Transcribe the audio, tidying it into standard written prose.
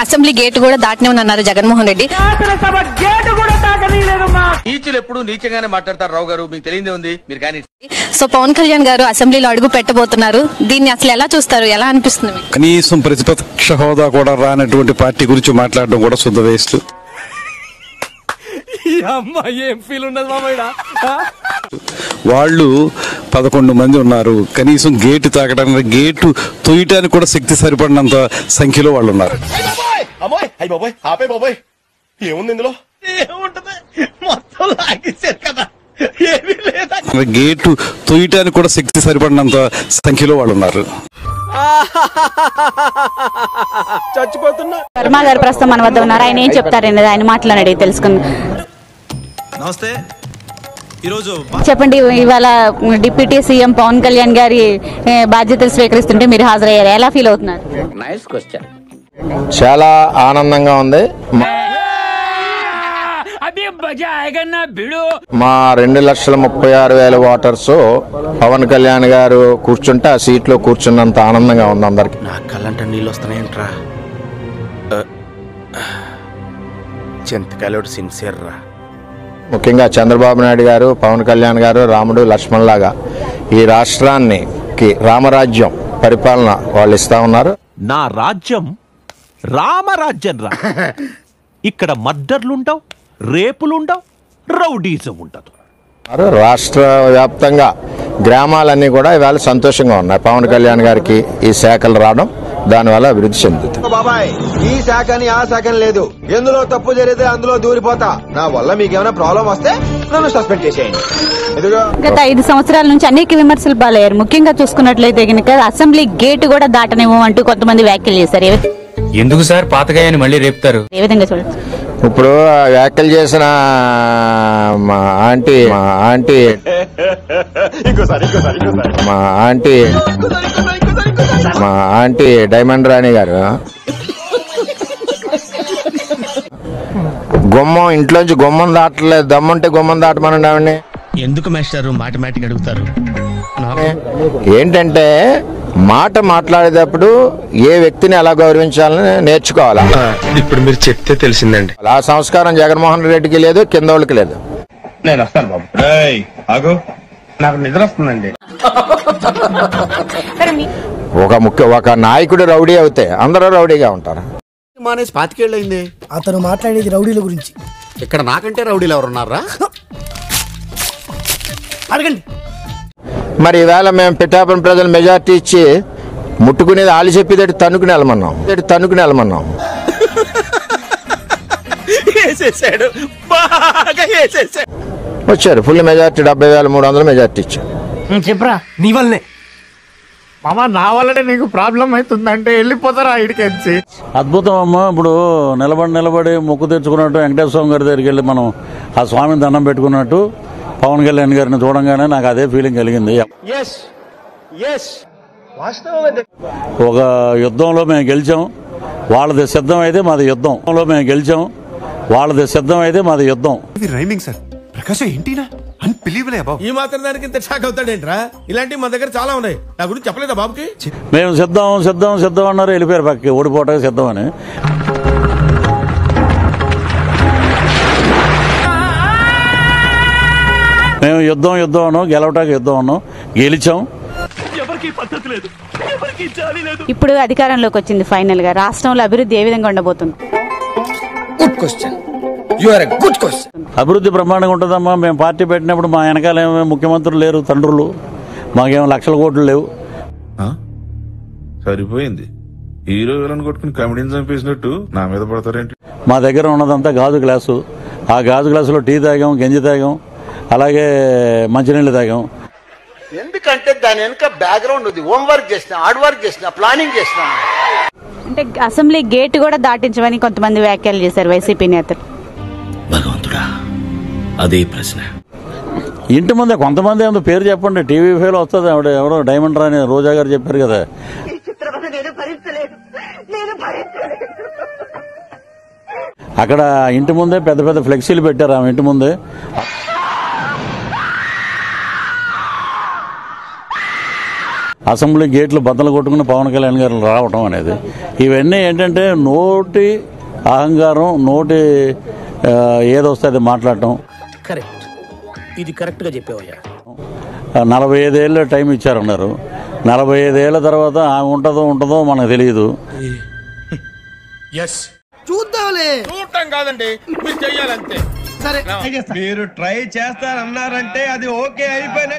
Assembly gate కూడా దాటనేమన్నారు జగన్మోహన్ రెడ్డి. నీచులు ఎప్పుడు నీచంగానే మాట్లాడతారు రావు గారు, మీకు తెలియదే ఉంది మీరు కానీ. సో పవన్ కళ్యాణ్ గారు అసెంబ్లీలో అడుగు పెట్టబోతున్నారు, దీన్ని అసలు ఎలా చూస్తారు, ఎలా అనిపిస్తుంది మీకు? కనీసం ప్రతిపక్ష హోదా కూడా రానటువంటి పార్టీ గురించి మాట్లాడడం కూడా శుద్ధ వేస్ట్. వాళ్ళు 11 మంది ఉన్నారు, కనీసం గేటు తాకడానికి గేటు తొయ్యటానికి కూడా శక్తి సరిపడినంత సంఖ్యలో వాళ్ళు ఉన్నారు. గేటు తొయ్యటానికి కూడా శక్తి సరిపడినంత సంఖ్యలో వాళ్ళు ఉన్నారు. వర్మ గారు ప్రస్తుతం మన వద్ద ఉన్నారు, ఆయన ఏం చెప్తారనేది ఆయన మాట్లాడి తెలుసుకుందాం. నమస్తే. ఈరోజు చెప్పండి, ఇవాళ డిప్యూటీ సీఎం పవన్ కళ్యాణ్ గారి బాధ్యతలు స్వీకరిస్తుంటే మీరు హాజరయ్యారు, ఎలా ఫీల్ అవుతున్నారు? Nice question. చాలా ఆనందంగా ఉంది. మా 2,36,000 ఓటర్స్ పవన్ కళ్యాణ్ గారు కూర్చుంటే ఆ సీట్ లో కూర్చున్నంత ఆనందంగా ఉంది అందరికి. నా కళ్ళంట నీళ్ళు వస్తున్నాయంట్రా. చింతకాయలు సిన్సియర్ రా. ముఖ్యంగా చంద్రబాబు నాయుడు గారు, పవన్ కళ్యాణ్ గారు రాముడు లక్ష్మణ్ లాగా ఈ రాష్ట్రానికి రామరాజ్యం పరిపాలన వాళ్ళు ఇస్తా ఉన్నారు. నా రాజ్యం రామరాజ్యం రా. ఇక్కడ మర్డర్లుండవు, రేపులుండవు, రౌడీజం ఉండదు. రాష్ట్ర వ్యాప్తంగా గ్రామాలన్నీ కూడా ఇవాళ సంతోషంగా ఉన్నాయి. పవన్ కళ్యాణ్ గారికి ఈ శాఖలు రావడం, దానివల్ల అభివృద్ధి చెందుతుంది. బాబాయ్, ఈ శాఖని ఆ శాఖని లేదు, ఎందులో తప్పు జరిగితే అందులో దూరిపోతా. నా వల్ల మీకేమైనా ప్రాబ్లం వస్తే నన్ను సస్పెండ్ చేసేయండి. గత 5 సంవత్సరాల నుంచి అనేక విమర్శలు పాలయ్యారు. ముఖ్యంగా చూసుకున్నట్లయితే కనుక అసెంబ్లీ గేట్ కూడా దాటనివ్వమంటూ కొంతమంది వ్యాఖ్యలు చేశారు. ఎందుకు సార్ పాతగాయని మళ్ళీ రేపుతారు? ఏ విధంగా చూడొచ్చు? ఇప్పుడు వ్యాఖ్యలు చేసిన మా ఆంటీ డైమండ్ రాణి గారు గుమ్మం ఇంట్లోంచి గుమ్మం దాటలేదు, దమ్ముంటే గుమ్మం దాటమనండి ఆవిడ్ని. ఎందుకు మాస్టారు మాటమాటిక్ అడుగుతారు? ఏంటంటే మాట మాట్లాడేటప్పుడు ఏ వ్యక్తిని ఎలా గౌరవించాలని నేర్చుకోవాలా. ఇప్పుడు మీరు చెప్తే తెలిసిందండి. ఆ సంస్కారం జగన్మోహన్ రెడ్డికి లేదు, కింద వాళ్ళకి లేదు. నేను వస్తాను బాబు. ఆగు, నాకు నిద్ర వస్తుందండి. ఒక నాయకుడు రౌడీ అవుతే అందరూ రౌడీగా ఉంటారు. మానేసి 25 ఏళ్ళైంది. అతను మాట్లాడేది రౌడీల గురించి. ఇక్కడ నాకంటే రౌడీలు ఎవరున్నారా? అడగండి. మరి ఈవేళ మేము పిఠాపురం ప్రజలు మెజార్టీ ఇచ్చి ముట్టుకునేది ఆలు చెప్పేది తన్నుకుని వెళ్ళమన్నాం. వచ్చారు ఫుల్ మెజార్టీ, 70,300 మెజార్టీ ఇచ్చారు. చెప్పరా, నీ వల్లనే మామా, నా వల్లనే నీకు ప్రాబ్లం అవుతుందంటే వెళ్ళిపోతారా ఇడికెచ్చి. అద్భుతం అమ్మా. ఇప్పుడు నిలబడి మొక్కు తెచ్చుకున్నట్టు వెంకటేశ్వర స్వామి గారి దగ్గరికి వెళ్ళి మనం ఆ స్వామిని దండం పెట్టుకున్నట్టు పవన్ కళ్యాణ్ గారిని చూడంగానే నాకు అదే ఫీలింగ్ కలిగింది. ఒక యుద్ధంలో మేము గెలిచాం, వాళ్ళది సిద్ధం అయితే మాది యుద్ధం. Rhyming sir. ప్రకాశం ఏంటినా అన్బిలీవబుల్ బాబు. ఈ మాత్రం దానికి ఇంత షాక్ అవుతాడేంట్రా? ఇలాంటివి మన దగ్గర చాలా ఉన్నాయి. నా గురించి చెప్పలేదా బాబుకి? మేము సిద్ధం అన్నారు, వెళ్ళిపోయారు పక్కకి, ఓడిపోవటానికి సిద్ధం అని. మేము యుద్ధం అన్నాం, గెలవటానికి యుద్ధం అన్నాం, గెలిచాం. ఇప్పుడు అధికారంలోకి వచ్చింది ఫైనల్ గా, రాష్ట్రంలో అభివృద్ధి ఏ విధంగా ఉండబోతుంది? అభివృద్ధి బ్రహ్మాండంగా ఉంటుందమ్మా. మేము పార్టీ పెట్టినప్పుడు మా వెనకాల ఏమో ముఖ్యమంత్రులు లేరు, తండ్రులు, మాకేమో లక్షల కోట్లు లేవు. సరిపోయింది. హీరో విలన్ కొట్టుకుని కమెడీని చంపేసినట్టు నా మీద పడతారేంటి? మా దగ్గర ఉన్నదంతా గాజు గ్లాసు. ఆ గాజు గ్లాసులో టీ తాగాం, గంజి తాగాం, అలాగే మంచినీళ్ళు తాగాం. ఎందుకంటే దాని వెనుక బ్యాక్గ్రౌండ్ ఉంది. హోంవర్క్ చేసిన, హార్డ్ వర్క్ చేసిన, ప్లానింగ్ చేసిన. అంటే అసెంబ్లీ గేట్ కూడా దాటించమని కొంతమంది వ్యాఖ్యలు చేశారు వైసీపీ నేతలు. భగవంతుడా, అదే ప్రశ్న. ఇంటి ముందే కొంతమంది ఏమో పేరు చెప్పండి, టీవీ ఫేలో వస్తుంది. ఎవడో డైమండ్ రాని రోజా గారు చెప్పారు కదా. అక్కడ ఇంటి ముందే పెద్ద పెద్ద ఫ్లెక్సీలు పెట్టారు. ఆమె ఇంటి ముందే అసెంబ్లీ గేట్లు బద్దలు కొట్టుకుని పవన్ కళ్యాణ్ గారు రావటం అనేది ఇవన్నీ ఏంటంటే నోటి అహంకారం, నోటి ఏదొస్తే అది మాట్లాడటం. కరెక్ట్, ఇది కరెక్ట్ గా చెప్పావయ్యా. 45 ఏళ్ళు టైం ఇచ్చారన్నారు. 45 ఏళ్ల తర్వాత ఆమె ఉంటుందో మనకు తెలియదు. చూద్దాంలే, చూడటం కాదండి, మీరు చెయ్యాలంతే. సరే, మీరు ట్రై చేస్తారన్నారంటే అది ఓకే అయిపోయిన